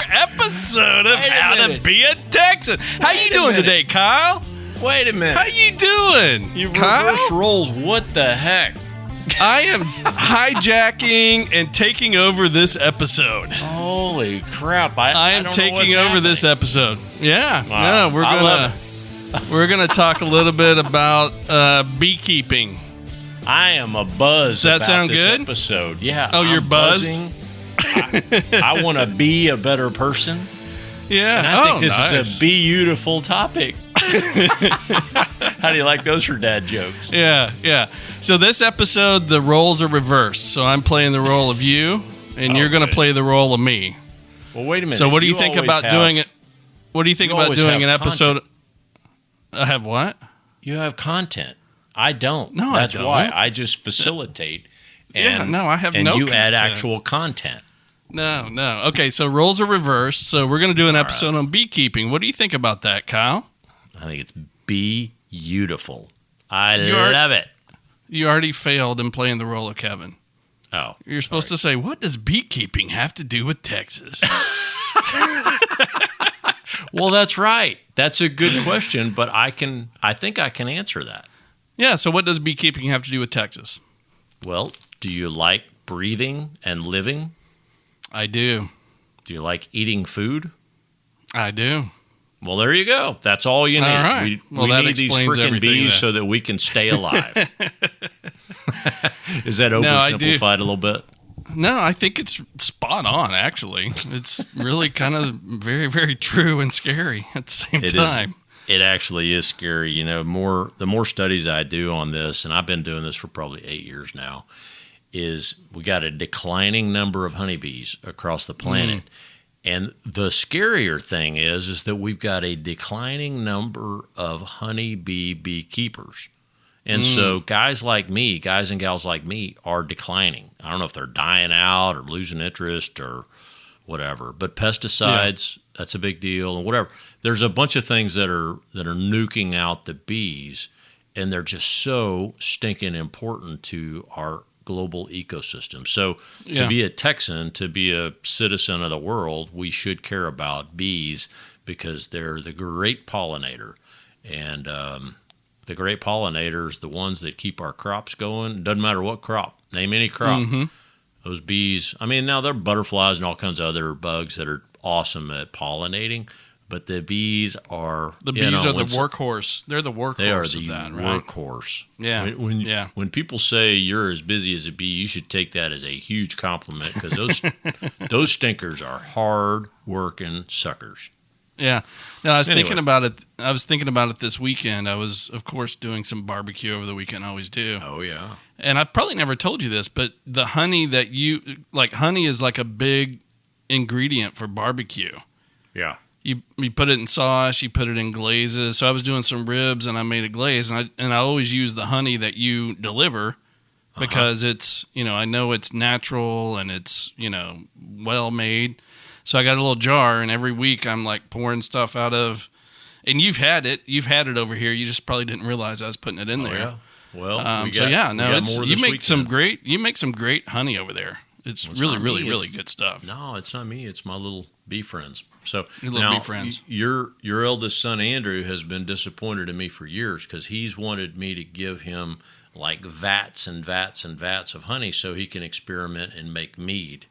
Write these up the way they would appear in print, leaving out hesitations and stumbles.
episode of How to Be a Texan. How you doing today, Kyle? Wait a minute. How you doing? You Kyle? reverse roles. What the heck? I am hijacking and taking over this episode. Holy crap! I am taking over this episode. Yeah, Wow. yeah, we're gonna talk a little bit about beekeeping. I am a buzz. Does that about sound this good? Episode, yeah. Oh, you're buzzed? Buzzing. I want to be a better person. Yeah, And I think this nice. is a beautiful topic. How do you like those for dad jokes? Yeah. So this episode, the roles are reversed. So I'm playing the role of you, and you're going to play the role of me. Well, wait a minute. So what do you think about doing it? What do you think about doing an episode? Content. I have what? You have content. I don't. No, That's I don't. why I just facilitate. And, I have and no you content. add actual content. No. Okay, so roles are reversed. So we're going to do an episode on beekeeping. What do you think about that, Kyle? I think it's beautiful. I love it. You already failed in playing the role of Kevin. Oh. You're supposed to say, what does beekeeping have to do with Texas? Well, that's right. That's a good question, but I think I can answer that. Yeah, so what does beekeeping have to do with Texas? Well, do you like breathing and living? I do. Do you like eating food? I do. Well, there you go. That's all you need. All right. We That need these explains freaking everything bees then. so that we can stay alive. Is that I do. oversimplified a little bit? No, I think it's spot on, actually. It's really kind of very, very true and scary at the same time. It actually is scary. You know, the more studies I do on this, and I've been doing this for probably 8 years now, is we got a declining number of honeybees across the planet. And the scarier thing is that we've got a declining number of honeybee beekeepers. And so guys and gals like me are declining. I don't know if they're dying out or losing interest or whatever. But pesticides, that's a big deal, and whatever. There's a bunch of things that are nuking out the bees, and they're just so stinking important to our global ecosystem. So to be a Texan, to be a citizen of the world, we should care about bees because they're the great pollinator. And the great pollinators, the ones that keep our crops going, doesn't matter what crop, name any crop. Those bees, I mean, now there are butterflies and all kinds of other bugs that are awesome at pollinating, but the bees are... The bees are the workhorse. They're the workhorse They are the of that, right? workhorse. Yeah. When people say you're as busy as a bee, you should take that as a huge compliment because those stinkers are hard-working suckers. Yeah. No, I was thinking about it. I was thinking about it this weekend. I was, of course, doing some barbecue over the weekend. I always do. Oh, yeah. And I've probably never told you this, but the honey that honey is like a big ingredient for barbecue. Yeah. You put it in sauce, you put it in glazes. So I was doing some ribs and I made a glaze, and I always use the honey that you deliver because it's, I know it's natural and it's, well made. So I got a little jar, and every week I'm like pouring stuff out of, and you've had it over here. You just probably didn't realize I was putting it in there. Yeah. Well, you make some great honey over there. It's really good stuff. No, it's not me. It's my little bee friends. So Your little bee friends. Your eldest son Andrew has been disappointed in me for years because he's wanted me to give him like vats and vats and vats of honey so he can experiment and make mead.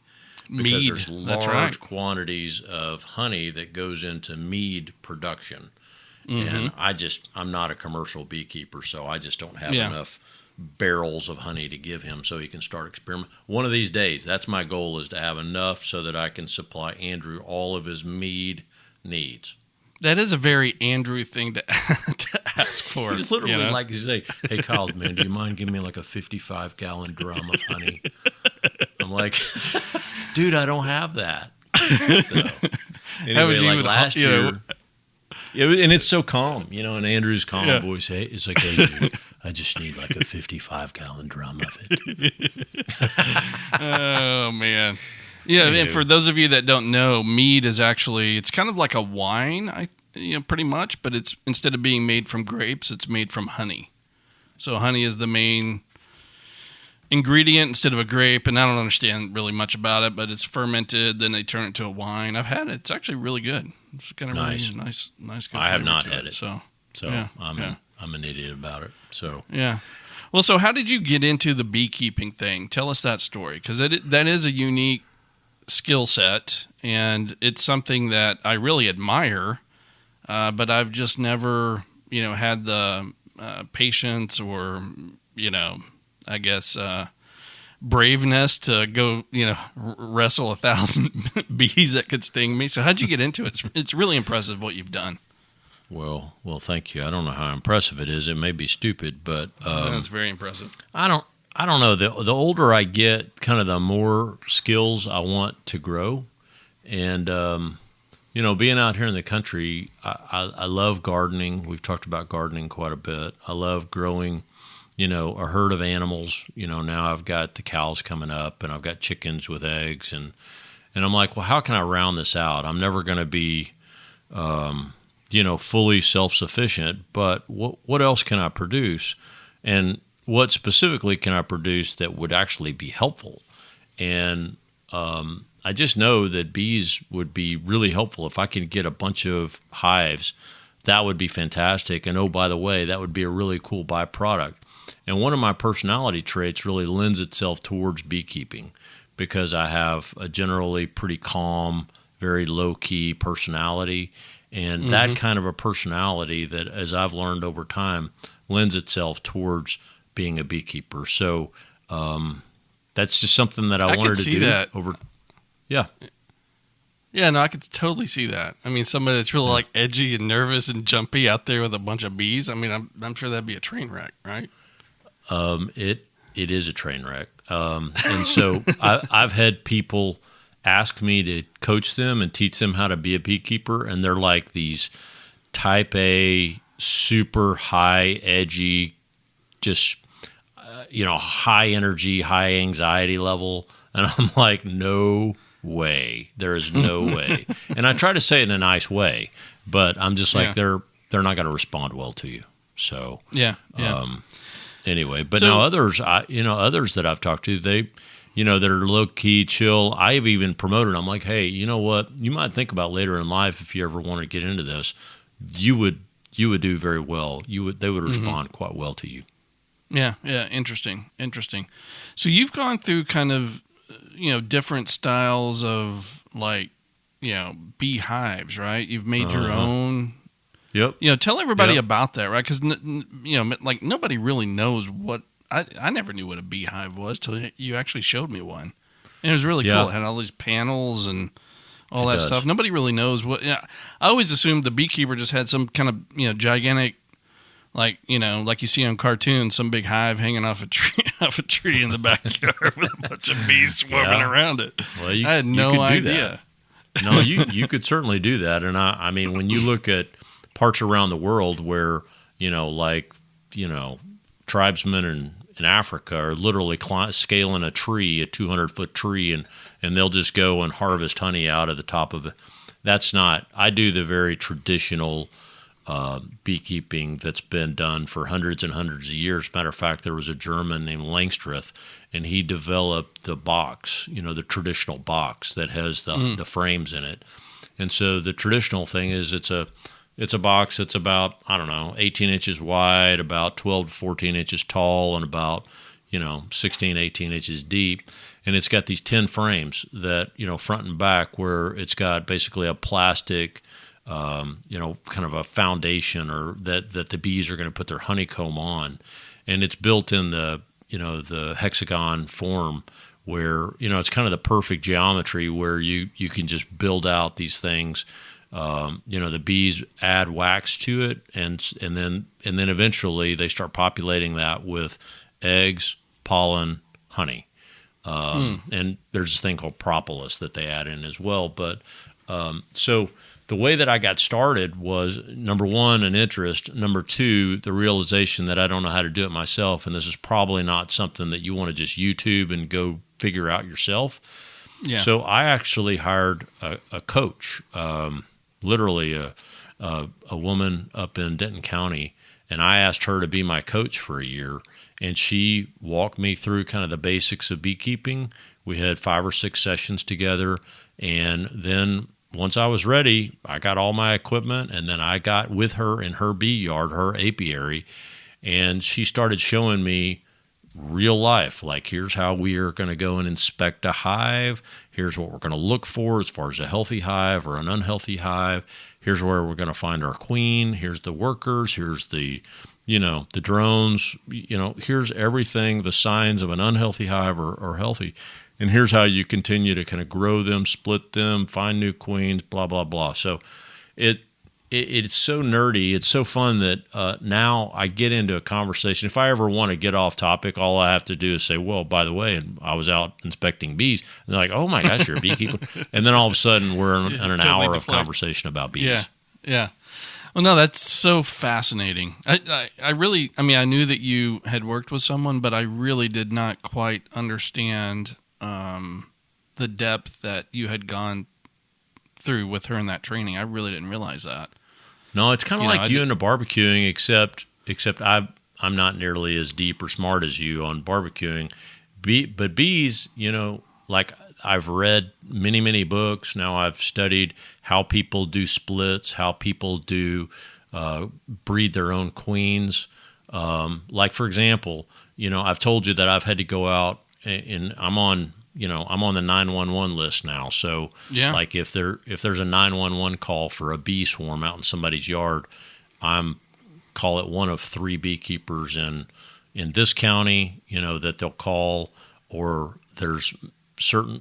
Because there's large quantities of honey that goes into mead production. And I'm not a commercial beekeeper, so I just don't have enough barrels of honey to give him so he can start experimenting. One of these days, that's my goal, is to have enough so that I can supply Andrew all of his mead needs. That is a very Andrew thing to ask for. He's literally like, he's like, hey, Kyle, man, do you mind giving me like a 55-gallon drum of honey? I'm like, dude, I don't have that. So, anyway, like last year, and it's so calm, and Andrew's calm voice, hey, it's like, hey, dude, I just need like a 55-gallon drum of it. Oh, man. Yeah, and for those of you that don't know, mead is actually, it's kind of like a wine, pretty much, but it's, instead of being made from grapes, it's made from honey. So honey is the main ingredient instead of a grape, and I don't understand really much about it, but it's fermented. Then they turn it to a wine. I've had it. It's actually really good. It's kind of Nice. really nice. Good I have flavor not to had it. So So yeah. I'm an idiot about it. So Yeah. Well, so how did you get into the beekeeping thing? Tell us that story, because that is a unique skill set, and it's something that I really admire, but I've just never, had the patience or, I guess, braveness to go, wrestle 1,000 bees that could sting me. So how'd you get into it? It's really impressive what you've done. well, thank you. I don't know how impressive it is. It may be stupid, but That's very impressive. I don't know. The older I get, kind of the more skills I want to grow. And, being out here in the country, I love gardening. We've talked about gardening quite a bit. I love growing, a herd of animals. Now I've got the cows coming up and I've got chickens with eggs. And I'm like, well, how can I round this out? I'm never going to be, fully self-sufficient, but what else can I produce? And what specifically can I produce that would actually be helpful? And I just know that bees would be really helpful. If I can get a bunch of hives, that would be fantastic. And oh, by the way, that would be a really cool byproduct. And one of my personality traits really lends itself towards beekeeping because I have a generally pretty calm, very low-key personality. And that kind of a personality that, as I've learned over time, lends itself towards being a beekeeper. So that's just something that I wanted to do. That. Yeah. Yeah, no, I could totally see that. I mean, somebody that's really like edgy and nervous and jumpy out there with a bunch of bees. I mean, I'm sure that'd be a train wreck, right? It is a train wreck. And so I've had people ask me to coach them and teach them how to be a beekeeper, and they're like these type A, super high, edgy, just high energy, high anxiety level, and I'm like, no way, there is no way. And I try to say it in a nice way, but I'm just like, they're not going to respond well to you. So yeah. Anyway, but So- now others, others that I've talked to, they, that are low key, chill. I've even promoted. I'm like, hey, you know what? You might think about later in life if you ever want to get into this, you would do very well. They would respond quite well to you. Yeah. Interesting. So you've gone through kind of, different styles of like, beehives, right? You've made your own. Yep. Tell everybody about that, right? Because, like nobody really knows what, I never knew what a beehive was till you actually showed me one. And it was really cool. It had all these panels and all that stuff. Nobody really knows what, I always assumed the beekeeper just had some kind of, gigantic, like you see on cartoons, some big hive hanging off a tree in the backyard with a bunch of bees swarming around it. Well, I had no idea. No, you could certainly do that. And I mean, when you look at parts around the world where, tribesmen in Africa are literally scaling a 200-foot tree, and they'll just go and harvest honey out of the top of it. That's not, I do the very traditional beekeeping that's been done for hundreds and hundreds of years. Matter of fact, there was a German named Langstreth, and he developed the box, the traditional box that has the frames in it. And so the traditional thing is it's a box that's about, 18 inches wide, about 12 to 14 inches tall, and about, 16, 18 inches deep. And it's got these 10 frames that, front and back, where it's got basically a plastic, kind of a foundation, or that the bees are going to put their honeycomb on. And it's built in the hexagon form, where, it's kind of the perfect geometry where you can just build out these things. The bees add wax to it, and then eventually they start populating that with eggs, pollen, honey. And there's this thing called propolis that they add in as well. But so the way that I got started was, number one, an interest. Number two, the realization that I don't know how to do it myself, and this is probably not something that you want to just YouTube and go figure out yourself. Yeah. So I actually hired a coach, literally a woman up in Denton County, and I asked her to be my coach for a year. and she walked me through kind of the basics of beekeeping. We had 5 or 6 sessions together, and then once I was ready, I got all my equipment, and then I got with her in her bee yard, her apiary, and she started showing me real life. Like, here's how we are going to go and inspect a hive. Here's what we're going to look for as far as a healthy hive or an unhealthy hive. Here's where we're going to find our queen. Here's the workers. Here's the drones. Here's everything, the signs of an unhealthy hive or healthy. And here's how you continue to kind of grow them, split them, find new queens, blah, blah, blah. So it's so nerdy. It's so fun that now I get into a conversation. If I ever want to get off topic, all I have to do is say, well, by the way, I was out inspecting bees. And they're like, oh, my gosh, you're a beekeeper. And then all of a sudden we're in an totally hour of deflect. conversation about bees. Yeah, yeah. Well, no, that's so fascinating. I really, I knew that you had worked with someone, but I really did not quite understand the depth that you had gone through with her in that training. I really didn't realize that. No, it's kind of like you into barbecuing, except I'm not nearly as deep or smart as you on barbecuing. But bees, like I've read many, many books. Now I've studied how people do splits, how people do breed their own queens. Like, for example, I've told you that I've had to go out and I'm on the 911 list now. So yeah. Like if there's a 911 call for a bee swarm out in somebody's yard, call it one of 3 beekeepers in this county, that they'll call, or there's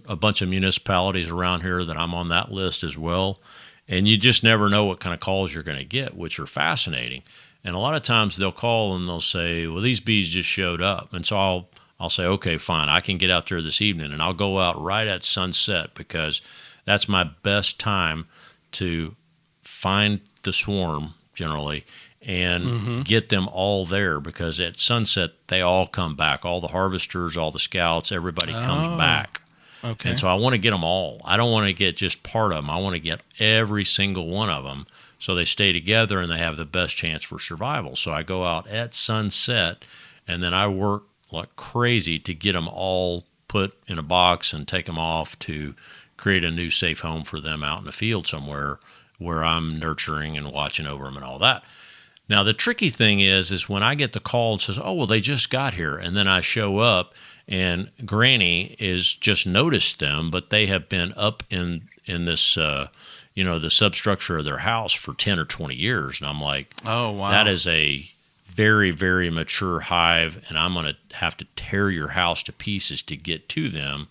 a bunch of municipalities around here that I'm on that list as well. And you just never know what kind of calls you're going to get, which are fascinating. And a lot of times they'll call and they'll say, well, these bees just showed up. And so I'll say, okay, fine, I can get out there this evening, and I'll go out right at sunset because that's my best time to find the swarm generally and get them all there, because at sunset they all come back. All the harvesters, all the scouts, everybody comes back. Okay. And so I want to get them all. I don't want to get just part of them. I want to get every single one of them so they stay together and they have the best chance for survival. So I go out at sunset, and then I work like crazy to get them all put in a box and take them off to create a new safe home for them out in the field somewhere where I'm nurturing and watching over them and all that. Now, the tricky thing is when I get the call and says, oh, well, they just got here. And then I show up and Granny is just noticed them, but they have been up in this, the substructure of their house for 10 or 20 years. And I'm like, oh, wow. That is a very, very mature hive, and I'm going to have to tear your house to pieces to get to them.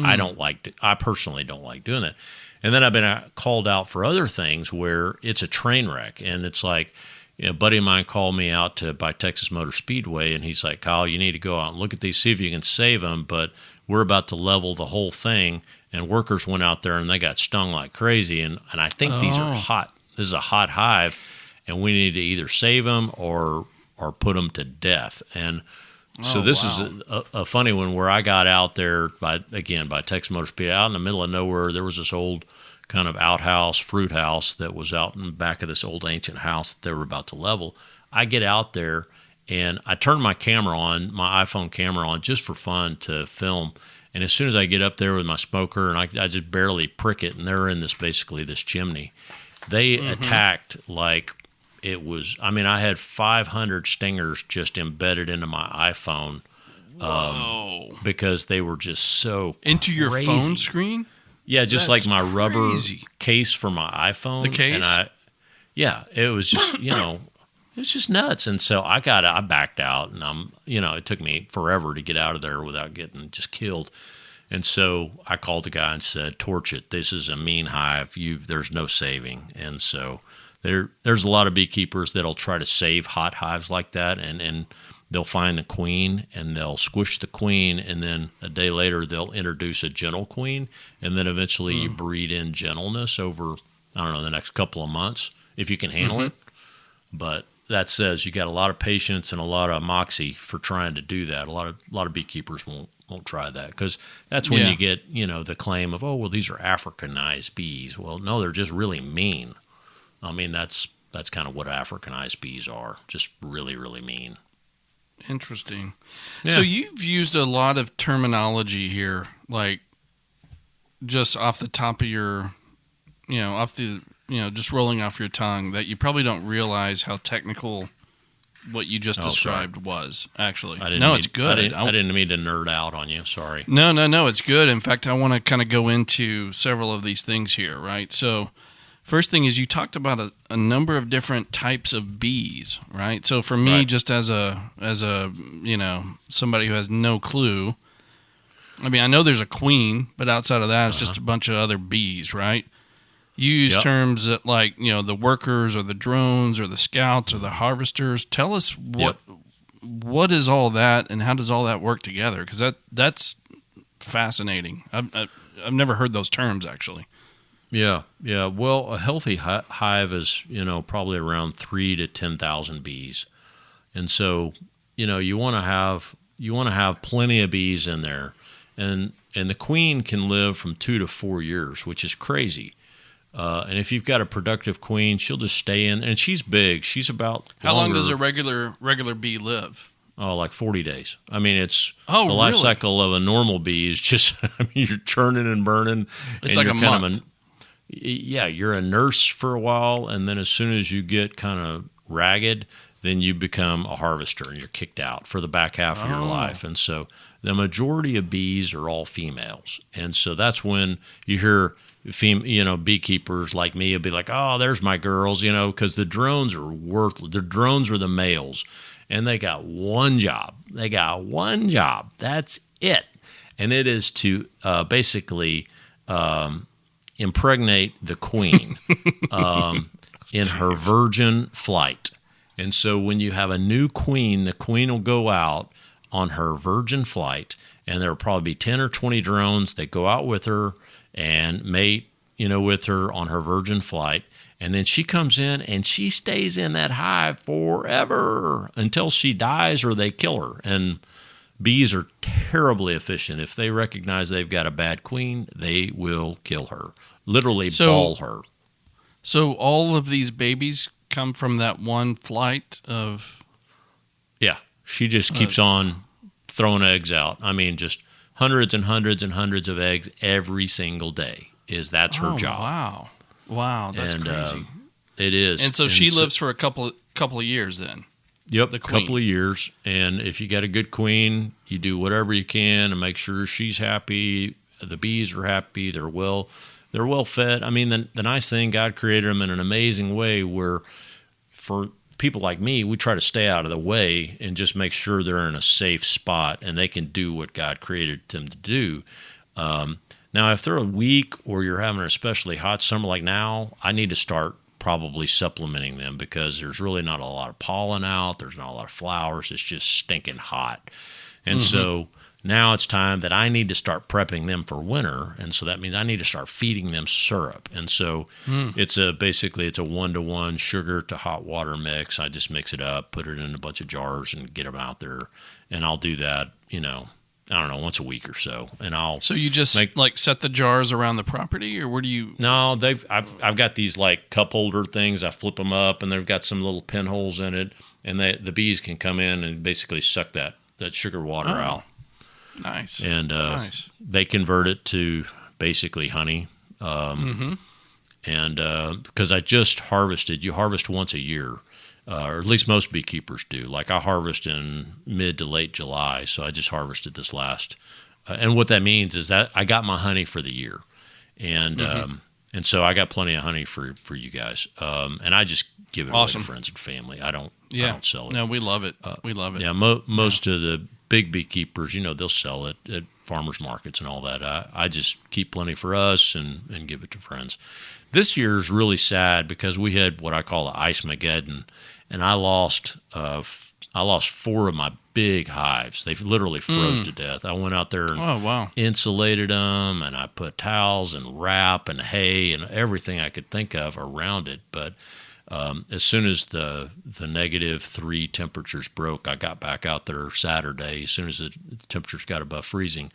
I personally don't like doing that. And then I've been called out for other things where it's a train wreck, and it's like, a buddy of mine called me out by Texas Motor Speedway, and he's like, Kyle, you need to go out and look at these, see if you can save them, but we're about to level the whole thing, and workers went out there and they got stung like crazy, and I think these are hot. This is a hot hive, and we need to either save them or put them to death. And so this is a funny one where I got out there by Texas Motor Speed, out in the middle of nowhere. There was this old kind of outhouse, fruit house that was out in the back of this old ancient house that they were about to level. I get out there and I turn my camera on, my iPhone camera on, just for fun to film. And as soon as I get up there with my smoker and I just barely prick it, and they're in this chimney. They attacked like it was, I had 500 stingers just embedded into my iPhone. Because they were just so into crazy. Your phone screen? Yeah, just That's like my rubber crazy. case for my iPhone. The case? And it was just, it was just nuts. And so I backed out, and it took me forever to get out of there without getting just killed. And so I called the guy and said, torch it. This is a mean hive. There's no saving. And so there's a lot of beekeepers that'll try to save hot hives like that, and they'll find the queen and they'll squish the queen, and then a day later they'll introduce a gentle queen, and then eventually you breed in gentleness over, the next couple of months if you can handle it. But that says you got a lot of patience and a lot of moxie for trying to do that. A lot of beekeepers won't try that, because that's when you get the claim of, oh, well, these are Africanized bees. Well, no, they're just really mean. That's kind of what Africanized bees are, just really, really mean. Interesting. Yeah. So you've used a lot of terminology here, like just off the top of your, just rolling off your tongue, that you probably don't realize how technical what you just described was, actually. It's good. I didn't mean to nerd out on you. Sorry. No, it's good. In fact, I want to kind of go into several of these things here, right? So first thing is you talked about a number of different types of bees, right? So for me, just as a somebody who has no clue, I mean, I know there's a queen, but outside of that, it's just a bunch of other bees, right? You use terms that like, the workers or the drones or the scouts or the harvesters. Tell us what is all that and how does all that work together? Because that's fascinating. I've never heard those terms, actually. Yeah. Well, a healthy hive is, probably around 3,000 to 10,000 bees, and so you want to have plenty of bees in there, and the queen can live from 2 to 4 years, which is crazy. And if you've got a productive queen, she'll just stay in, and she's big. She's about how long does a regular bee live? Oh, like 40 days. I mean, it's the really? life cycle of a normal bee is just. I mean, you're churning and burning. It's and like a month. You're a nurse for a while, and then as soon as you get kind of ragged, then you become a harvester and you're kicked out for the back half of your life. And so the majority of bees are all females, and so that's when you hear beekeepers like me will be like, "Oh, there's my girls," because the drones are worthless. The drones are the males, and they got one job. That's it, and it is to basically. Impregnate the queen in her virgin flight. And so when you have a new queen, the queen will go out on her virgin flight, and there will probably be 10 or 20 drones that go out with her and mate, with her on her virgin flight. And then she comes in and she stays in that hive forever until she dies or they kill her. And bees are terribly efficient. If they recognize they've got a bad queen, they will kill her. Literally ball her. So all of these babies come from that one flight of... Yeah. She just keeps on throwing eggs out. I mean, just hundreds and hundreds and hundreds of eggs every single day. That's her job. Wow, that's crazy. It is. And so she lives for a couple of years then. Yep, a couple of years. And if you got a good queen, you do whatever you can to make sure she's happy. The bees are happy. They're well fed. I mean, the nice thing, God created them in an amazing way where for people like me, we try to stay out of the way and just make sure they're in a safe spot and they can do what God created them to do. Now, if they're weak or you're having an especially hot summer like now, I need to start probably supplementing them because there's really not a lot of pollen out. There's not a lot of flowers. It's just stinking hot. And so now it's time that I need to start prepping them for winter. And so that means I need to start feeding them syrup. And so it's basically a 1-to-1 sugar to hot water mix. I just mix it up, put it in a bunch of jars and get them out there. And I'll do that, I don't know, once a week or so, and So you just set the jars around the property, or where do you? No, I've got these like cup holder things. I flip them up, and they've got some little pinholes in it, and the bees can come in and basically suck that sugar water out. Nice. And they convert it to basically honey. And because I just harvested, you harvest once a year. Or at least most beekeepers do. Like I harvest in mid to late July, so I just harvested this last. And what that means is that I got my honey for the year, and so I got plenty of honey for you guys. And I just give it away to friends and family. I don't sell it. No, we love it. We love it. Yeah, most of the big beekeepers, they'll sell it at farmers markets and all that. I just keep plenty for us and give it to friends. This year is really sad because we had what I call the Ice-Mageddon. And I lost 4 of my big hives. They literally froze to death. I went out there and insulated them, and I put towels and wrap and hay and everything I could think of around it. But as soon as the -3 temperatures broke, I got back out there Saturday, as soon as the temperatures got above freezing,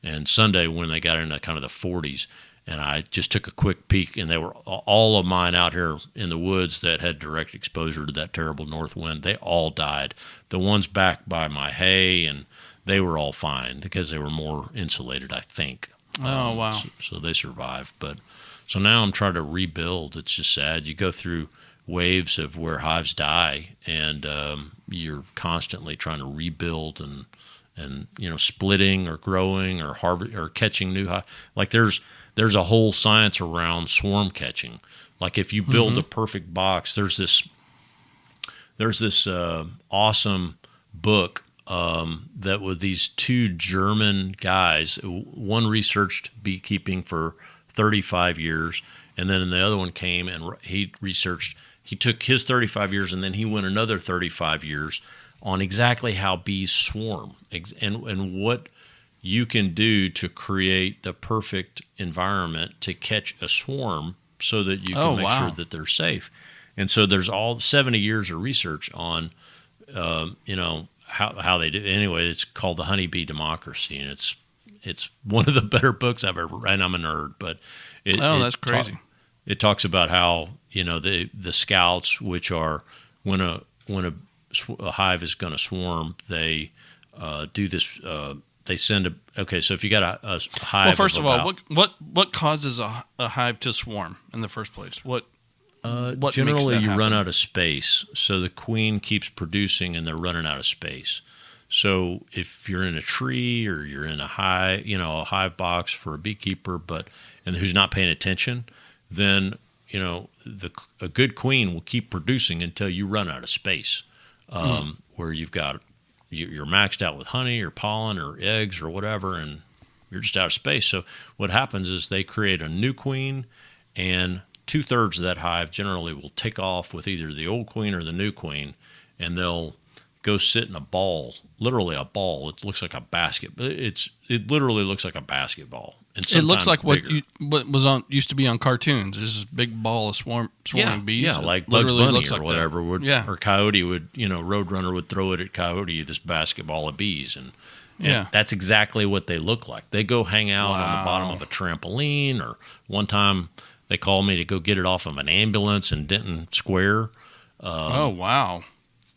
and Sunday when they got into kind of the 40s. and I just took a quick peek, and they were all of mine out here in the woods that had direct exposure to that terrible north wind. They all died. The ones back by my hay, and they were all fine because they were more insulated, I think. Oh, wow. So they survived. But so now I'm trying to rebuild. It's just sad. You go through waves of where hives die, and you're constantly trying to rebuild and splitting or growing or or catching new hives. Like there's a whole science around swarm catching. Like if you build a perfect box, there's this awesome book that with these two German guys. One researched beekeeping for 35 years, and then the other one came and he took his 35 years and then he went another 35 years on exactly how bees swarm and what you can do to create the perfect environment to catch a swarm so that you can make sure that they're safe. And so there's all 70 years of research on, how they do. Anyway, it's called The Honeybee Democracy, and it's one of the better books I've ever read. I'm a nerd, but that's crazy. It talks about how the scouts, which are when a hive is going to swarm, they do this. They send so if you got a hive. Well, first of all, what causes a hive to swarm in the first place? What generally makes that you happen? run out of space, so the queen keeps producing, and they're running out of space. So if you're in a tree or you're in a hive box for a beekeeper, and who's not paying attention, then a good queen will keep producing until you run out of space, where you're maxed out with honey or pollen or eggs or whatever, and you're just out of space. So what happens is they create a new queen, and 2/3 of that hive generally will take off with either the old queen or the new queen, and they'll go sit in a ball, literally a ball. It looks like a basket, but it literally looks like a basketball. And it looks like bigger. what used to be on cartoons. There's this big ball of swarming bees. Yeah, like Bugs Bunny or whatever. Or Coyote would, Roadrunner would throw it at Coyote, this basketball of bees. And that's exactly what they look like. They go hang out on the bottom of a trampoline, or one time they called me to go get it off of an ambulance in Denton Square. Oh, wow.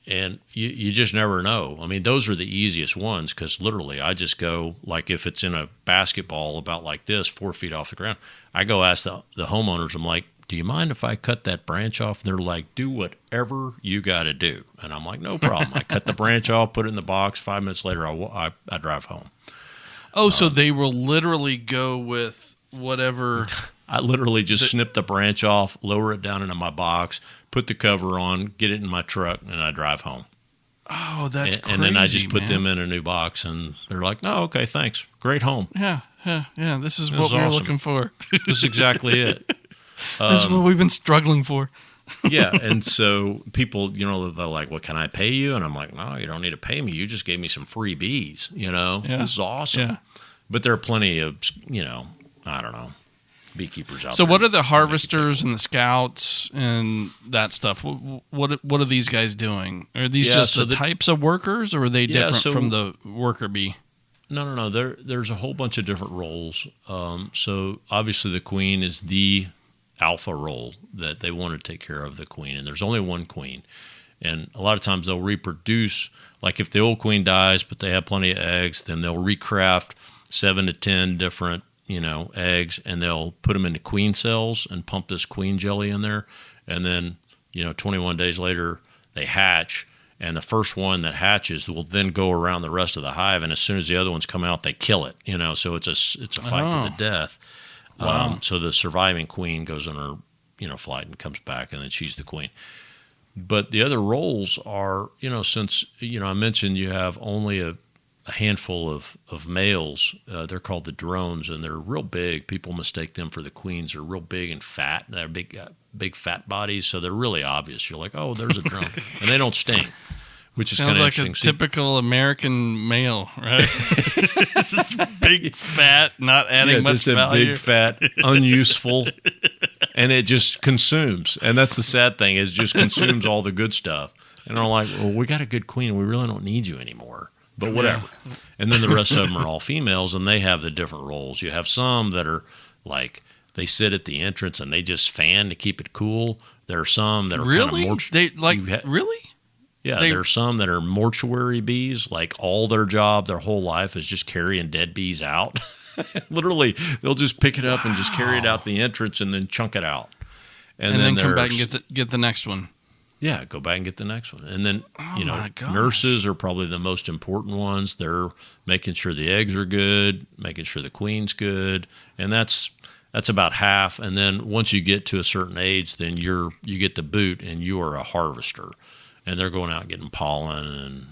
And you just never know. I mean, those are the easiest ones because literally I just go, like if it's in a basketball about like this, 4 feet off the ground, I go ask the homeowners, I'm like, do you mind if I cut that branch off? And they're like, do whatever you got to do. And I'm like, no problem. I cut the branch off, put it in the box. 5 minutes later, I drive home. Oh, so they will literally go with whatever. I literally just snip the branch off, lower it down into my box, put the cover on, get it in my truck, and I drive home. Oh, that's crazy, and then I just put them in a new box, and they're like, "No, okay, thanks, great home." Yeah. This is what we're looking for. This is exactly it. This is what we've been struggling for. Yeah, and so people, they're like, "Well, can I pay you?" And I'm like, "No, you don't need to pay me. You just gave me some free bees. This is awesome." Yeah. But there are plenty of, I don't know, beekeepers out there. So what are the harvesters and the scouts and that stuff? What are these guys doing? Are these just the types of workers, or are they different from the worker bee? No. There's a whole bunch of different roles. So obviously the queen is the alpha role that they want to take care of the queen, and there's only one queen. And a lot of times they'll reproduce, like if the old queen dies but they have plenty of eggs, then they'll recraft 7 to 10 different eggs, and they'll put them into queen cells and pump this queen jelly in there. And then, 21 days later, they hatch, and the first one that hatches will then go around the rest of the hive. And as soon as the other ones come out, they kill it, so it's a fight to the death. Wow. So the surviving queen goes on her, flight and comes back, and then she's the queen. But the other roles are, since, I mentioned you have only a handful of males. They're called the drones, and they're real big. People mistake them for the queens. They're real big and fat. They're big fat bodies, so they're really obvious. You're like, oh, there's a drone. And they don't sting, which is kind of interesting. Sounds like a typical American male, right? It's big, fat, not adding much value. Just a big, fat, unuseful, and it just consumes. And that's the sad thing, is it just consumes all the good stuff. And they're like, well, we got a good queen. We really don't need you anymore. But whatever. And then the rest of them are all females, and they have the different roles. You have some that are like they sit at the entrance and they just fan to keep it cool. There are some that are really kind of really. Yeah, there are some that are mortuary bees. Like all their job, their whole life is just carrying dead bees out. Literally, they'll just pick it up and just carry it out the entrance and then chunk it out. And then come back and get the next one. Yeah, go back and get the next one. And then, my gosh. Nurses are probably the most important ones. They're making sure the eggs are good, making sure the queen's good, and that's about half. And then once you get to a certain age, then you get the boot and you are a harvester. And they're going out and getting pollen and,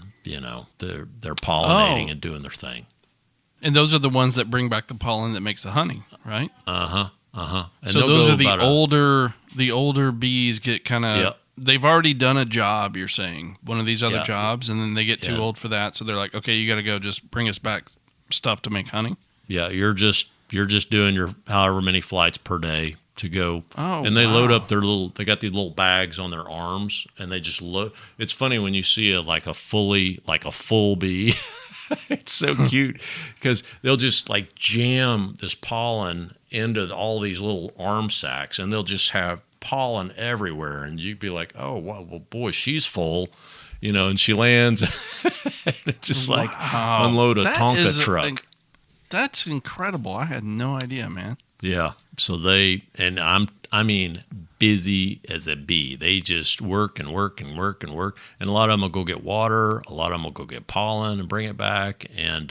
they're pollinating and doing their thing. And those are the ones that bring back the pollen that makes the honey, right? Uh-huh. And so those are the older bees get kind of, they've already done a job, you're saying, one of these other jobs, and then they get too old for that. So they're like, okay, you got to go just bring us back stuff to make honey. Yeah, you're just doing your however many flights per day to go. Oh, and they load up they got these little bags on their arms, and they just load. It's funny when you see a full bee. It's so cute because they'll just like jam this pollen into all these little arm sacs, and they'll just have pollen everywhere, and you'd be like, oh well boy, she's full, and she lands. It's just like unload a Tonka truck. That's incredible. I had no idea, man. Yeah. So busy as a bee. They just work and work and work and work. And a lot of them will go get water. A lot of them will go get pollen and bring it back. And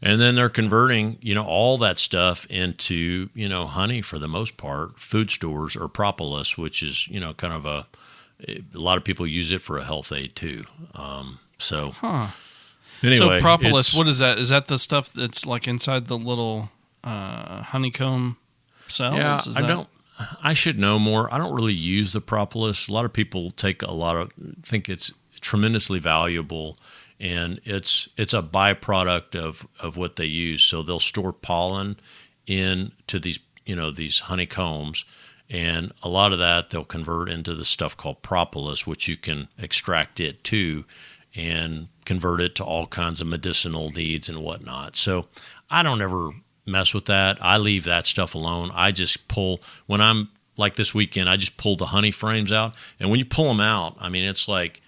then they're converting, all that stuff into, honey for the most part, food stores or propolis, which is, kind of a lot of people use it for a health aid too. Anyway, so propolis, what is that? Is that the stuff that's like inside the little honeycomb cells? Yeah, I should know more. I don't really use the propolis. A lot of people think it's tremendously valuable, and it's a byproduct of what they use. So they'll store pollen into these honeycombs, and a lot of that they'll convert into the stuff called propolis, which you can extract it too and convert it to all kinds of medicinal needs and whatnot. So I don't ever mess with that. I leave that stuff alone. I just pull, when I'm like this weekend, I just pulled the honey frames out. And when you pull them out, I mean, it's like,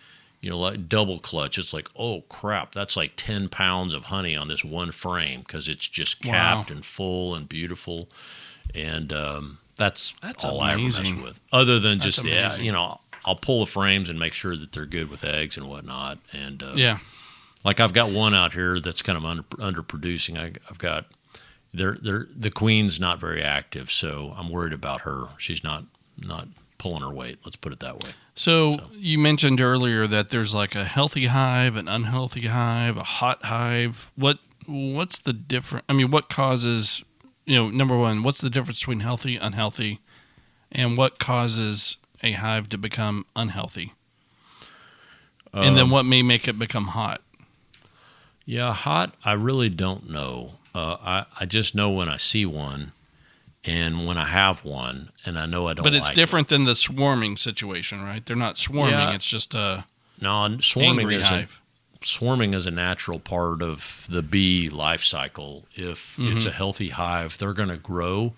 like double clutch. It's like, oh crap, that's like 10 pounds of honey on this one frame because it's just capped and full and beautiful. And that's all amazing. I ever mess with. Other than just, I'll pull the frames and make sure that they're good with eggs and whatnot. And like I've got one out here that's kind of underproducing. I've got the queen's not very active, so I'm worried about her. She's not pulling her weight. Let's put it that way. So you mentioned earlier that there's like a healthy hive, an unhealthy hive, a hot hive. What's the difference? I mean, what causes? Number one, what's the difference between healthy, unhealthy, and what causes a hive to become unhealthy? And then what may make it become hot? Yeah, hot, I really don't know. I just know when I see one and when I have one, and I know I don't like it. But it's different than the swarming situation, right? They're not swarming, it's just a angry hive. Swarming is a natural part of the bee life cycle. If it's a healthy hive, they're going to grow.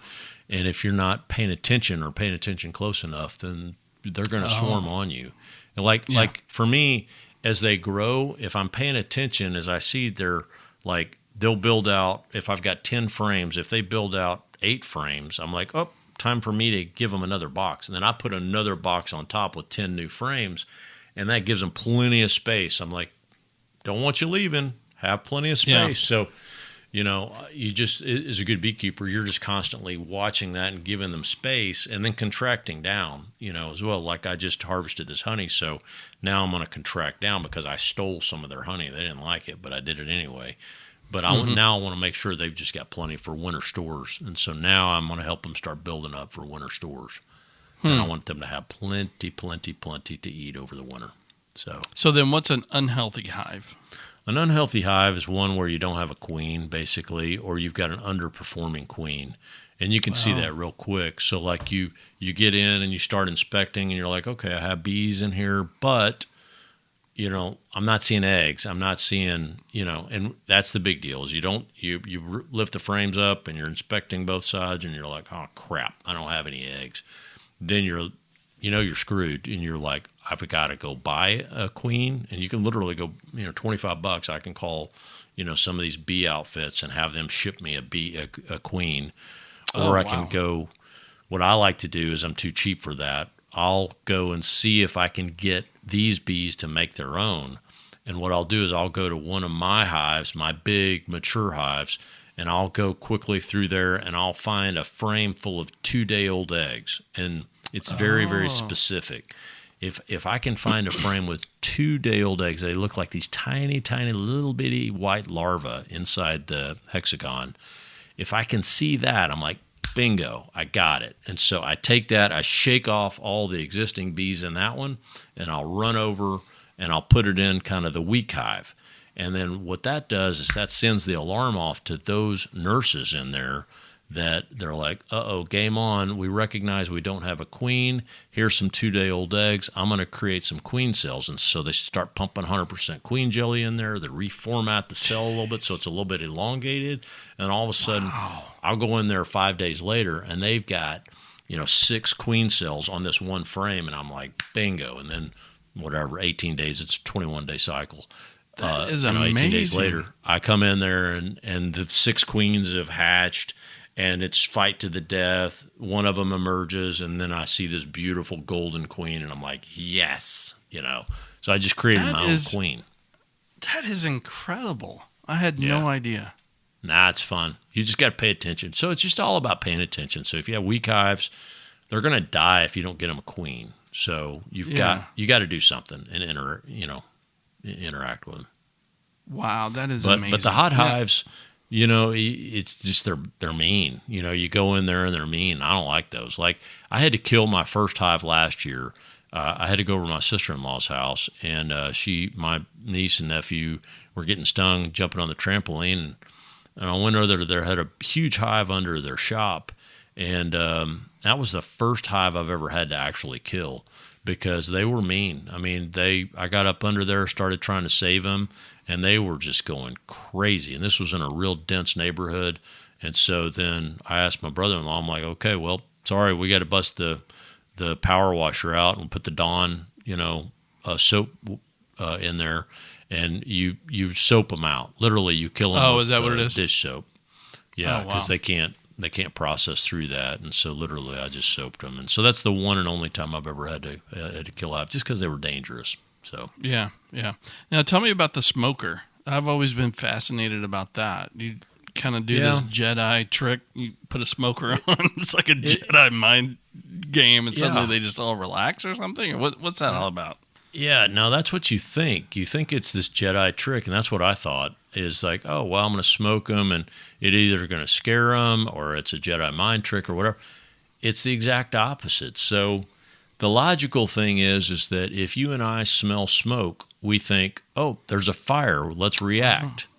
And if you're not paying attention or paying attention close enough, then they're going to swarm on you. And like for me, as they grow, if I'm paying attention, as I see they'll build out, if I've got 10 frames, if they build out 8 frames, I'm like, oh, time for me to give them another box. And then I put another box on top with 10 new frames, and that gives them plenty of space. I'm like, don't want you leaving. Have plenty of space. Yeah. So, you just, as a good beekeeper, you're just constantly watching that and giving them space and then contracting down, as well. Like I just harvested this honey, so now I'm going to contract down because I stole some of their honey. They didn't like it, but I did it anyway. But now I want to make sure they've just got plenty for winter stores. And so now I'm going to help them start building up for winter stores. And I want them to have plenty to eat over the winter. So then what's an unhealthy hive? An unhealthy hive is one where you don't have a queen, basically, or you've got an underperforming queen. And you can see that real quick. So like you get in and you start inspecting and you're like, okay, I have bees in here, but I'm not seeing eggs. I'm not seeing, and that's the big deal is you lift the frames up and you're inspecting both sides and you're like, oh crap, I don't have any eggs. Then you're screwed and you're like, I've got to go buy a queen, and you can literally go, $25. I can call, some of these bee outfits and have them ship me a queen, or I can go. What I like to do is I'm too cheap for that. I'll go and see if I can get these bees to make their own. And what I'll do is I'll go to one of my hives, my big mature hives, and I'll go quickly through there and I'll find a frame full of 2-day-old eggs. And it's very, very specific. If I can find a frame with 2-day-old eggs, they look like these tiny, tiny little bitty white larvae inside the hexagon. If I can see that, I'm like, bingo, I got it. And so I take that, I shake off all the existing bees in that one, and I'll run over and I'll put it in kind of the weak hive. And then what that does is that sends the alarm off to those nurses in there that they're like, uh-oh, game on. We recognize we don't have a queen. Here's some 2-day-old eggs. I'm going to create some queen cells. And so they start pumping 100% queen jelly in there. They reformat the cell a little bit so it's a little bit elongated. And all of a sudden, I'll go in there 5 days later, and they've got, 6 queen cells on this one frame. And I'm like, bingo. And then whatever, 18 days, it's a 21-day cycle. That is amazing. 18 days later, I come in there, and the 6 queens have hatched. And it's fight to the death. One of them emerges, and then I see this beautiful golden queen, and I'm like, yes, So I just created my own queen. That is incredible. I had no idea. Nah, it's fun. You just got to pay attention. So it's just all about paying attention. So if you have weak hives, they're going to die if you don't get them a queen. So you got to do something and interact with them. Wow, that is amazing. But the hot hives. It's just they're mean. You go in there and they're mean. I don't like those. Like I had to kill my first hive last year. I had to go over to my sister-in-law's house, and my niece and nephew were getting stung jumping on the trampoline, and I went over there. They had a huge hive under their shop, and that was the first hive I've ever had to actually kill because they were mean. I mean, I got up under there, started trying to save them. And they were just going crazy. And this was in a real dense neighborhood. And so then I asked my brother-in-law, I'm like, okay, well, sorry, we got to bust the power washer out and put the Dawn, soap in there. And you soap them out. Literally, you kill them with is that what it is? Dish soap. Yeah, because they can't process through that. And so literally I just soaped them. And so that's the one and only time I've ever had to kill hive, just because they were dangerous. So yeah. Now tell me about the smoker. I've always been fascinated about that. You kind of do this Jedi trick. You put a smoker on. It's like a Jedi mind game, and suddenly they just all relax or something. Or what's that all about? Yeah, no, that's what you think. You think it's this Jedi trick, and that's what I thought. Is like, oh well, I'm going to smoke them, and it either going to scare them or it's a Jedi mind trick or whatever. It's the exact opposite. So. The logical thing is that if you and I smell smoke, we think, oh, there's a fire, let's react.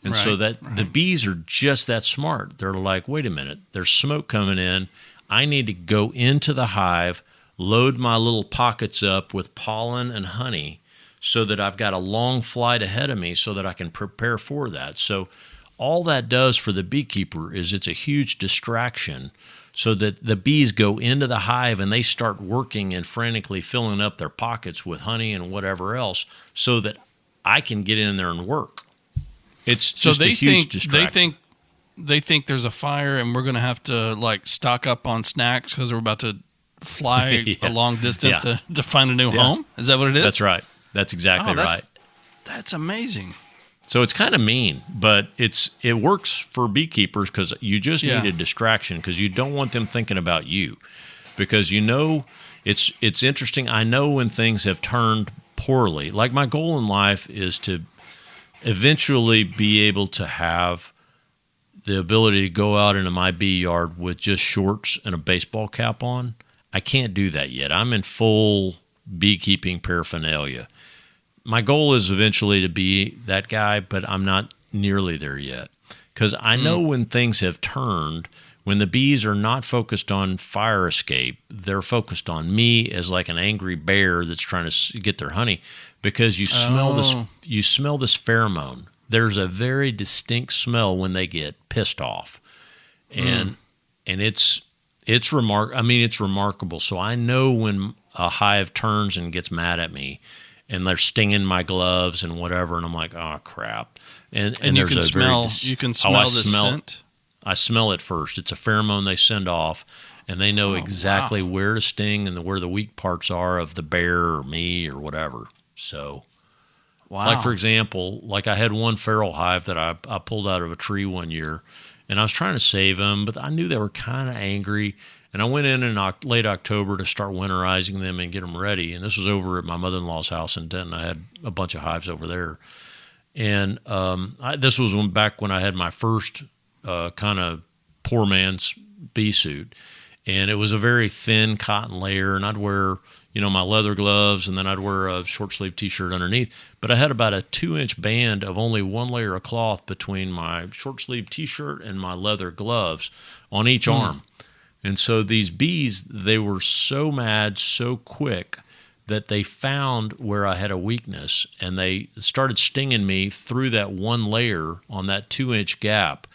And so the bees are just that smart. They're like, wait a minute, there's smoke coming in. I need to go into the hive, load my little pockets up with pollen and honey so that I've got a long flight ahead of me so that I can prepare for that. So all that does for the beekeeper is it's a huge distraction so that the bees go into the hive and they start working and frantically filling up their pockets with honey and whatever else so that I can get in there and work. It's just a huge distraction. They think there's a fire and we're going to have to like stock up on snacks because we're about to fly a long distance to find a new home? Is that what it is? That's right. That's exactly right. That's amazing. So it's kind of mean, but it works for beekeepers because you just need a distraction because you don't want them thinking about you. Because it's interesting. I know when things have turned poorly. Like my goal in life is to eventually be able to have the ability to go out into my bee yard with just shorts and a baseball cap on. I can't do that yet. I'm in full beekeeping paraphernalia. My goal is eventually to be that guy, but I'm not nearly there yet. Because I know when things have turned, when the bees are not focused on fire escape, they're focused on me as like an angry bear that's trying to get their honey, because you smell this pheromone. There's a very distinct smell when they get pissed off. And it's remarkable. So I know when a hive turns and gets mad at me and they're stinging my gloves and whatever, and I'm like, oh crap. And you can smell the scent. I smell it first. It's a pheromone they send off, and they know exactly where to sting and where the weak parts are of the bear or me or whatever. So, like for example, like I had one feral hive that I pulled out of a tree one year, and I was trying to save them, but I knew they were kind of angry. And I went in late October to start winterizing them and get them ready. And this was over at my mother-in-law's house in Denton. I had a bunch of hives over there. And this was back when I had my first kind of poor man's bee suit. And it was a very thin cotton layer. And I'd wear, my leather gloves, and then I'd wear a short sleeve T-shirt underneath. But I had about a 2-inch band of only one layer of cloth between my short sleeve T-shirt and my leather gloves on each arm. And so these bees, they were so mad so quick that they found where I had a weakness, and they started stinging me through that one layer on that 2-inch gap.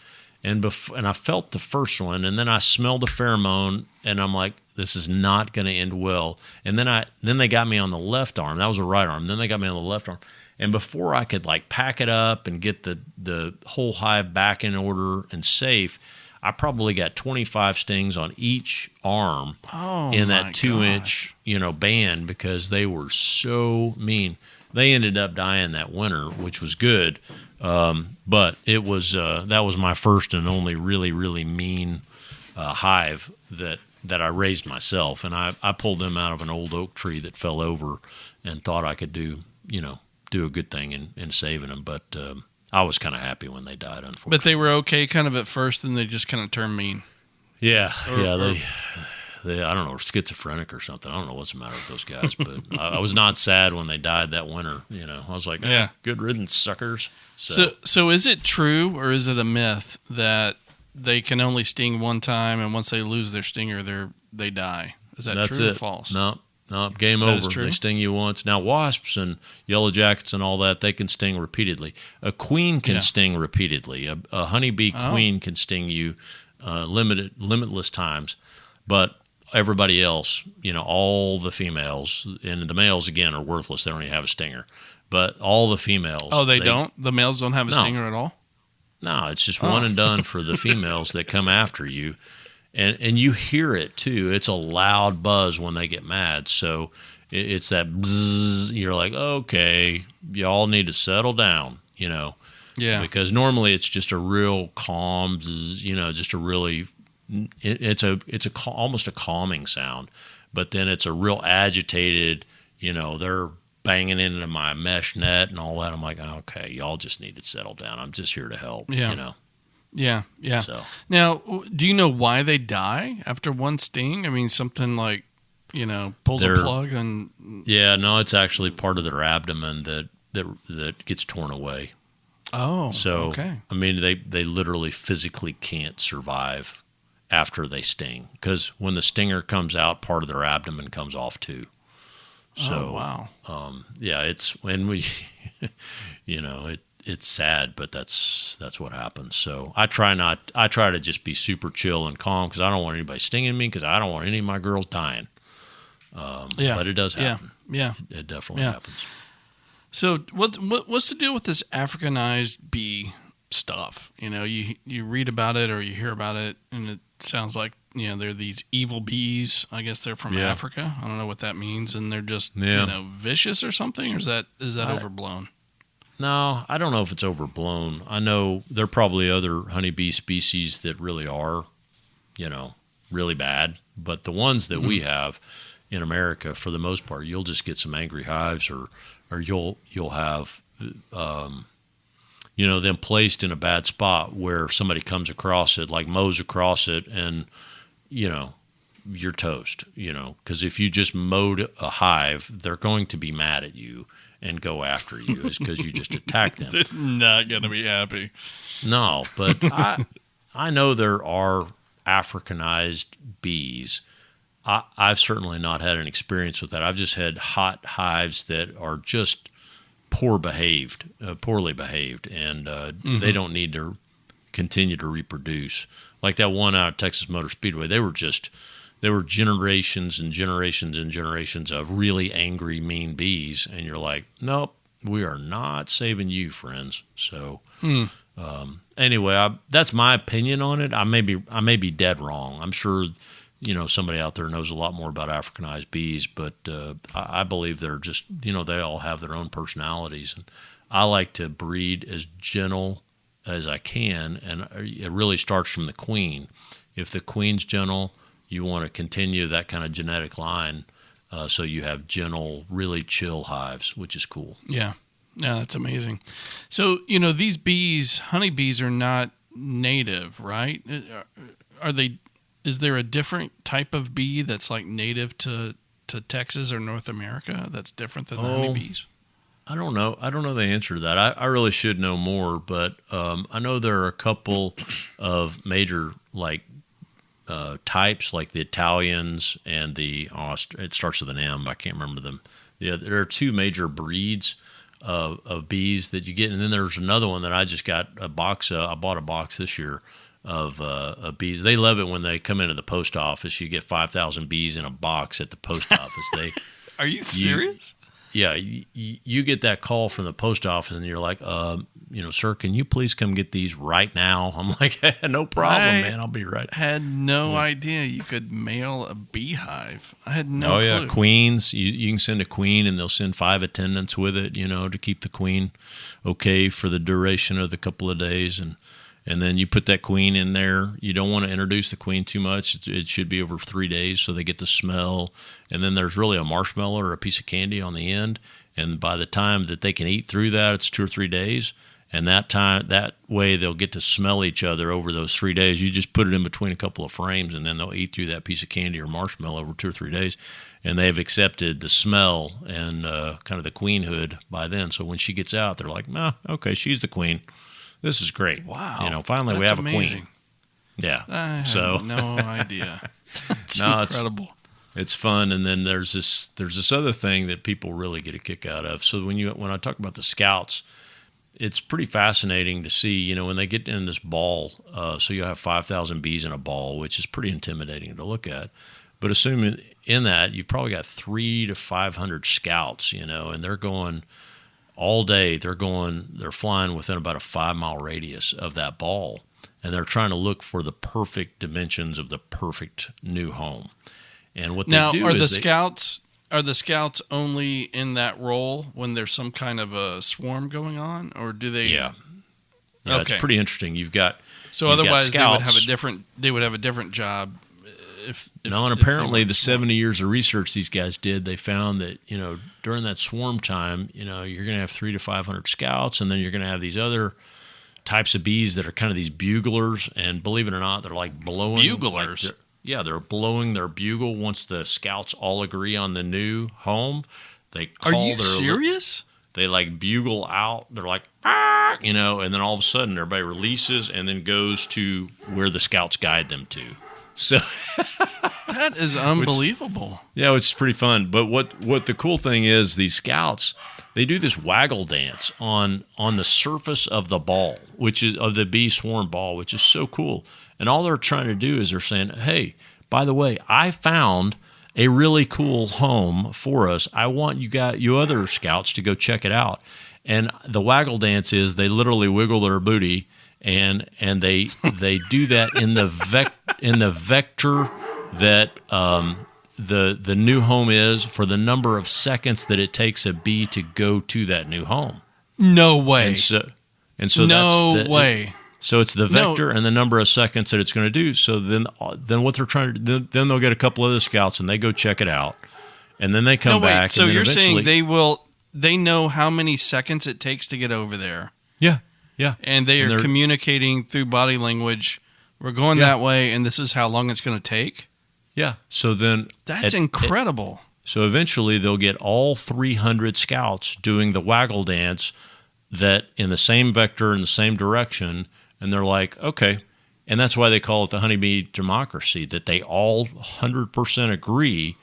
And I felt the first one, and then I smelled the pheromone, and I'm like, this is not going to end well. And then they got me on the left arm. That was a right arm. Then they got me on the left arm. And before I could like pack it up and get the whole hive back in order and safe, I probably got 25 stings on each arm in that 2-inch, band, because they were so mean. They ended up dying that winter, which was good. But it was that was my first and only really, really mean hive that I raised myself. And I pulled them out of an old oak tree that fell over and thought I could do a good thing in saving them. But I was kind of happy when they died, unfortunately. But they were okay kind of at first, and they just kind of turned mean. Yeah, they I don't know, schizophrenic or something. I don't know what's the matter with those guys, but I was not sad when they died that winter. I was like, good riddance, suckers. So is it true, or is it a myth that they can only sting one time, and once they lose their stinger, they die? Is that true or false? No, game over. They sting you once. Now, wasps and yellow jackets and all that, they can sting repeatedly. A queen can sting repeatedly. A honeybee queen can sting you limitless times. But everybody else, all the females, and the males, again, are worthless. They don't even have a stinger. But all the females. Oh, they don't? The males don't have a stinger at all? No, it's just one and done for the females that come after you. And you hear it, too. It's a loud buzz when they get mad. So it's that bzzz. You're like, okay, y'all need to settle down, Yeah. Because normally it's just a real calm bzzz, just a really it's almost a calming sound. But then it's a real agitated, they're banging into my mesh net and all that. I'm like, okay, y'all just need to settle down. I'm just here to help, Yeah. So. Now, do you know why they die after one sting? I mean, something like, pulls a plug and... Yeah, no, it's actually part of their abdomen that gets torn away. Oh, so, okay. I mean, they literally physically can't survive after they sting, because when the stinger comes out, part of their abdomen comes off too. So, wow. It's when we, it's sad, but that's what happens. So I try to just be super chill and calm, because I don't want anybody stinging me, because I don't want any of my girls dying. But it does happen. Yeah. It definitely happens. So what's the deal with this Africanized bee stuff? You read about it or you hear about it, and it sounds like, they're these evil bees. I guess they're from Africa. I don't know what that means, and they're just vicious or something, or is that overblown? No, I don't know if it's overblown. I know there are probably other honeybee species that really are, really bad. But the ones that we have in America, for the most part, you'll just get some angry hives, or you'll have, them placed in a bad spot where somebody comes across it, like mows across it, and, you're toast, because if you just mowed a hive, they're going to be mad at you and go after you, is because you just attacked them. They're not going to be happy. No, but I know there are Africanized bees, I've certainly not had an experience with that. I've just had hot hives that are just poorly behaved, and they don't need to continue to reproduce. Like that one out of Texas Motor Speedway, they were generations and generations and generations of really angry, mean bees, and you're like, nope, we are not saving you, friends. So anyway, that's my opinion on it. I may be dead wrong. I'm sure somebody out there knows a lot more about Africanized bees, but I believe they're just they all have their own personalities, and I like to breed as gentle as I can, and it really starts from the queen. If the queen's gentle, you want to continue that kind of genetic line, so you have gentle, really chill hives, which is cool. Yeah, that's amazing. So these bees, honeybees, are not native, right? Are they? Is there a different type of bee that's like native to Texas or North America that's different than the honeybees? I don't know. I don't know the answer to that. I really should know more, but I know there are a couple of major types, like the Italians and it starts with an M. I can't remember them. Yeah, there are two major breeds of bees that you get, and then there's another one that I just got a box of. I bought a box this year of bees. They love it when they come into the post office. You get 5,000 bees in a box at the post office. Are you serious? Yeah, you get that call from the post office, and you're like, sir, can you please come get these right now? I'm like, hey, no problem, man. I'll be right. I had no idea you could mail a beehive. I had no clue. Yeah, queens. You can send a queen, and they'll send 5 attendants with it, to keep the queen okay for the duration of the couple of days, and then you put that queen in there. You don't want to introduce the queen too much. It should be over 3 days so they get the smell. And then there's really a marshmallow or a piece of candy on the end. And by the time that they can eat through that, it's 2 or 3 days. And that way they'll get to smell each other over those 3 days. You just put it in between a couple of frames, and then they'll eat through that piece of candy or marshmallow over 2 or 3 days. And they've accepted the smell and kind of the queenhood by then. So when she gets out, they're like, okay, she's the queen. This is great. Wow. Finally we have amazing. A queen. Yeah. I have no idea. It's incredible. It's fun. And then there's this other thing that people really get a kick out of. So when I talk about the scouts, it's pretty fascinating to see, when they get in this ball. So you have 5,000 bees in a ball, which is pretty intimidating to look at. But assuming in that, you've probably got 300 to 500 scouts, and they're going all day. They're flying within about a 5-mile radius of that ball, and they're trying to look for the perfect dimensions of the perfect new home. And what they do are is the scouts only in that role when there's some kind of a swarm going on, or do they? Yeah, okay. It's pretty interesting. Otherwise they would have a different job. And apparently the 70 years of research these guys did, they found that, during that swarm time, you're going to have 300 to 500 scouts, and then you're going to have these other types of bees that are kind of these buglers, and believe it or not, they're like blowing. Buglers? They're blowing their bugle once the scouts all agree on the new home. Are you serious? They bugle out. They're like, and then all of a sudden everybody releases and then goes to where the scouts guide them to. So that is unbelievable. It's pretty fun. But what the cool thing is, these scouts, they do this waggle dance on the surface of the ball, which is of the bee swarm ball, which is so cool. And all they're trying to do is they're saying, hey, by the way, I found a really cool home for us. I want you other scouts to go check it out. And the waggle dance is they literally wiggle their booty, and they do that in the vector that the new home is for the number of seconds that it takes a bee to go to that new home. No way. And so no that's way. So it's the vector and the number of seconds that it's going to do. So then what they're trying to do, then they'll get a couple of the scouts and they go check it out, and then they come back. So and you're saying they know how many seconds it takes to get over there? Yeah. Yeah. And they're communicating through body language. We're going that way, and this is how long it's going to take? Yeah. So then that's incredible. So eventually they'll get all 300 scouts doing the waggle dance that in the same vector in the same direction, and they're like, okay, And that's why they call it the honeybee democracy, that they all 100% agree,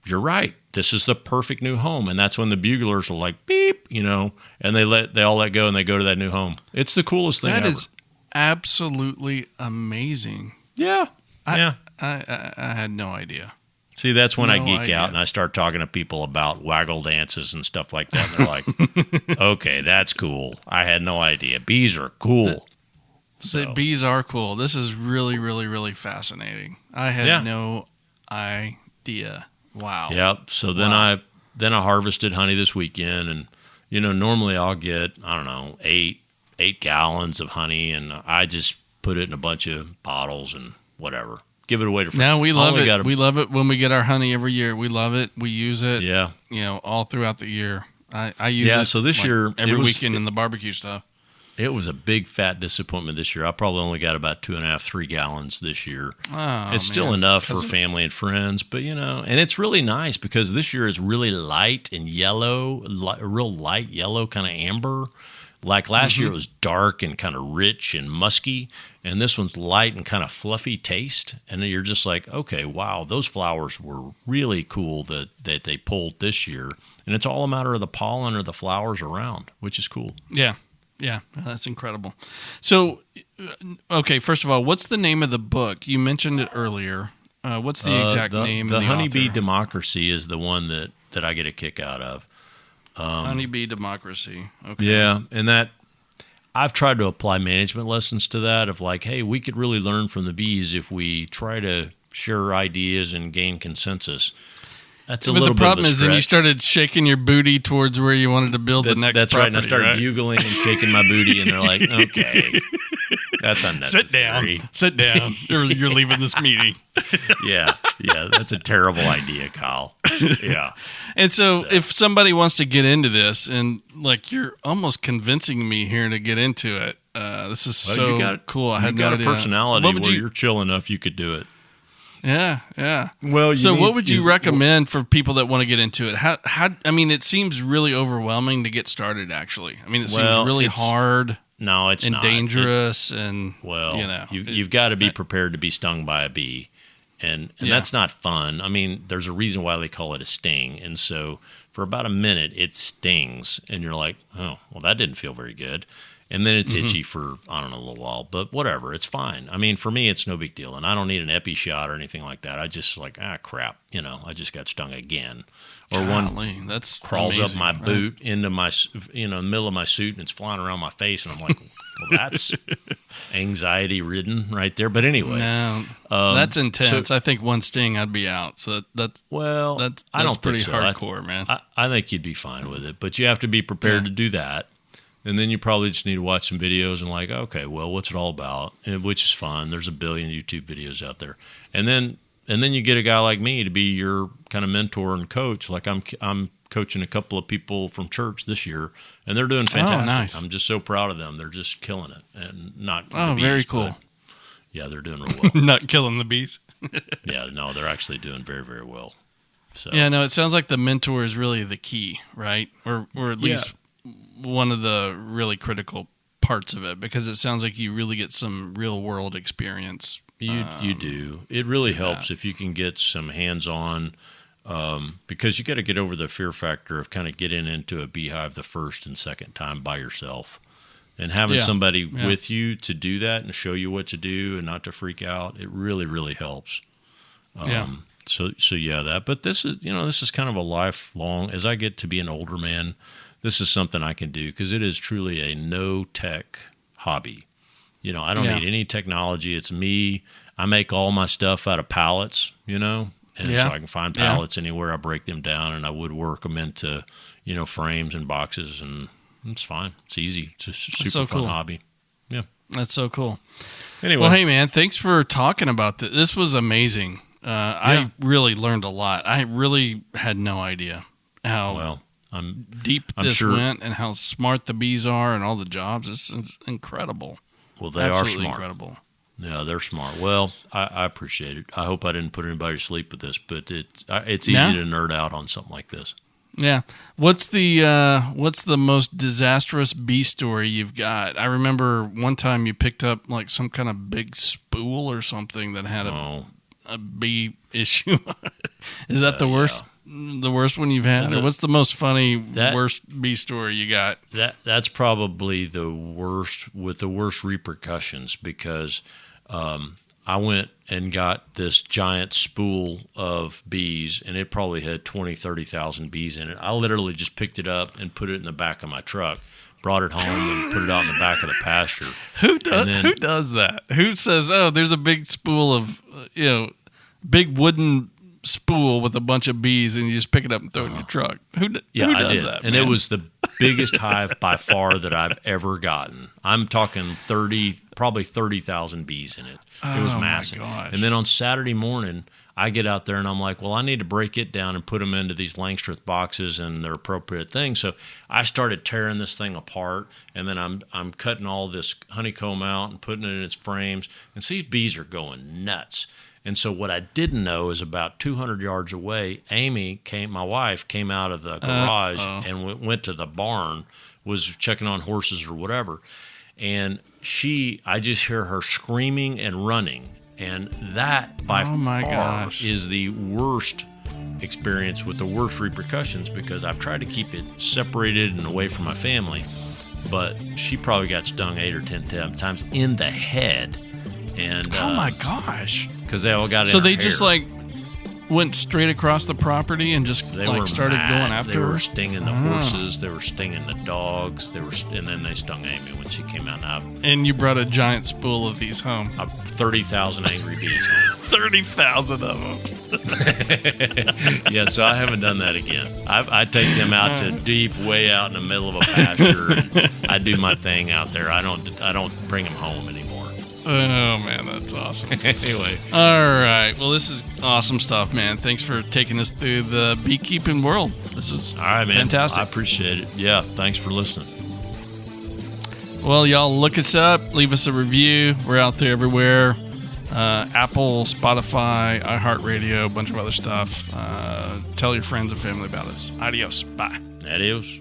you're right, this is the perfect new home. And that's when the buglers are like, beep, and they all let go and they go to that new home. It's the coolest thing ever. That is absolutely amazing. Yeah. I had no idea. See, that's when I geek out and I start talking to people about waggle dances and stuff like that. And they're like, okay, that's cool. I had no idea. Bees are cool. The bees are cool. This is really, really, really fascinating. I had no idea. Wow. Yep. So then I harvested honey this weekend, and normally I'll get, I don't know, 8 gallons of honey, and I just put it in a bunch of bottles and whatever. Give it away to friends. No, we love it. We love it when we get our honey every year. We love it. We use it. Yeah. All throughout the year. I use it. Yeah. So this year, every weekend in the barbecue stuff. It was a big fat disappointment this year. I probably only got about 2.5, 3 gallons this year. Oh, it's still enough for family and friends, but and it's really nice because this year is really light and yellow, real light yellow, kind of amber. Like last year, it was dark and kind of rich and musky, and this one's light and kind of fluffy taste. And then you're just like, okay, wow, those flowers were really cool that they pulled this year. And it's all a matter of the pollen or the flowers around, which is cool. Yeah. Yeah, that's incredible. So, okay, first of all, what's the name of the book? You mentioned it earlier. What's the exact name? The and the Honeybee author? Democracy is the one that I get a kick out of. Honeybee Democracy. Okay. Yeah, and that I've tried to apply management lessons to that of like, hey, we could really learn from the bees if we try to share ideas and gain consensus. That's a little bit of a stretch. But the problem is then you started shaking your booty towards where you wanted to build the next property. That's right, and I started bugling and shaking my booty, and they're like, okay, that's unnecessary. Sit down. You're leaving this meeting. Yeah, that's a terrible idea, Kyle. Yeah. And so if somebody wants to get into this, and like you're almost convincing me here to get into it, this is cool. I had no idea. You got a personality where you're chill enough you could do it. Yeah. Well, what would you recommend for people that want to get into it? How? I mean, it seems really overwhelming to get started. Actually, I mean, it seems really hard. No, it's not. Dangerous, you've got to be prepared to be stung by a bee, and that's not fun. I mean, there's a reason why they call it a sting, and so for about a minute it stings, and you're like, oh, well, that didn't feel very good. And then it's itchy for, I don't know, a little while. But whatever, it's fine. I mean, for me, it's no big deal. And I don't need an epi shot or anything like that. I just like, crap. I just got stung again. Or one that's crawls amazing, up my boot into my, in the middle of my suit, and it's flying around my face. And I'm like, well, that's anxiety-ridden right there. But anyway. No, that's intense. I think one sting, I'd be out. So that's I don't pretty think so. hardcore, man. I think you'd be fine with it. But you have to be prepared to do that. And then you probably just need to watch some videos and like, okay, well, what's it all about? Which is fun. There's a billion YouTube videos out there. And then you get a guy like me to be your kind of mentor and coach. Like I'm coaching a couple of people from church this year, and they're doing fantastic. Oh, nice. I'm just so proud of them. They're just killing it, and not the bees, very cool. Yeah, they're doing real well. Not killing the bees. Yeah, no, they're actually doing very, very well. So yeah, no, it sounds like the mentor is really the key, right? Or at least one of the really critical parts of it, because it sounds like you really get some real world experience. You do. It really helps if you can get some hands-on, because you got to get over the fear factor of kind of getting into a beehive the first and second time by yourself, and having somebody with you to do that and show you what to do and not to freak out. It really, really helps. So that. But this is kind of a lifelong. As I get to be an older man, this is something I can do because it is truly a no-tech hobby. I don't need any technology. It's me. I make all my stuff out of pallets, and so I can find pallets anywhere. I break them down and I woodwork them into, frames and boxes, and it's fine. It's easy. It's a super fun hobby. Yeah. That's so cool. Anyway. Well, hey, man, thanks for talking about this. This was amazing. I really learned a lot. I really had no idea how deep this went and how smart the bees are and all the jobs. It's incredible. Well, they Absolutely are smart. Incredible. Yeah, they're smart. Well, I appreciate it. I hope I didn't put anybody to sleep with this, but it's easy to nerd out on something like this. Yeah. What's the most disastrous bee story you've got? I remember one time you picked up like some kind of big spool or something that had a bee issue. Is that the worst? Yeah. The worst one you've had, or what's the most funny worst bee story you got? That's probably the worst, with the worst repercussions, because I went and got this giant spool of bees, and it probably had 20, 30,000 bees in it. I literally just picked it up and put it in the back of my truck, brought it home, and put it out in the back of the pasture. Who does that? Who says, "Oh, there's a big spool of big wooden spool with a bunch of bees, and you just pick it up and throw it in your truck"? Who does that? And man? It was the biggest hive by far that I've ever gotten. I'm talking probably 30,000 bees in it. It was massive. My gosh. And then on Saturday morning, I get out there and I'm like, well, I need to break it down and put them into these Langstreth boxes and their appropriate things. So I started tearing this thing apart, and then I'm cutting all this honeycomb out and putting it in its frames. And these bees are going nuts. And so what I didn't know is about 200 yards away, my wife came out of the garage and went to the barn, was checking on horses or whatever. And I just hear her screaming and running. And that by far is the worst experience with the worst repercussions, because I've tried to keep it separated and away from my family. But she probably got stung 8 or 10 times in the head. And oh my gosh. Because they all got so they just like went straight across the property and just started going after her? They were stinging the horses, they were stinging the dogs, and then they stung Amy when she came out. And you brought a giant spool of these home. 30,000 angry bees home. 30,000 of them. Yeah, so I haven't done that again. I take them out to deep, way out in the middle of a pasture, and I do my thing out there. I don't bring them home anymore. Oh, man, that's awesome. Anyway. All right. Well, this is awesome stuff, man. Thanks for taking us through the beekeeping world. This is all right, man. Fantastic. I appreciate it. Yeah, thanks for listening. Well, y'all look us up. Leave us a review. We're out there everywhere. Apple, Spotify, iHeartRadio, a bunch of other stuff. Tell your friends and family about us. Adios. Bye. Adios.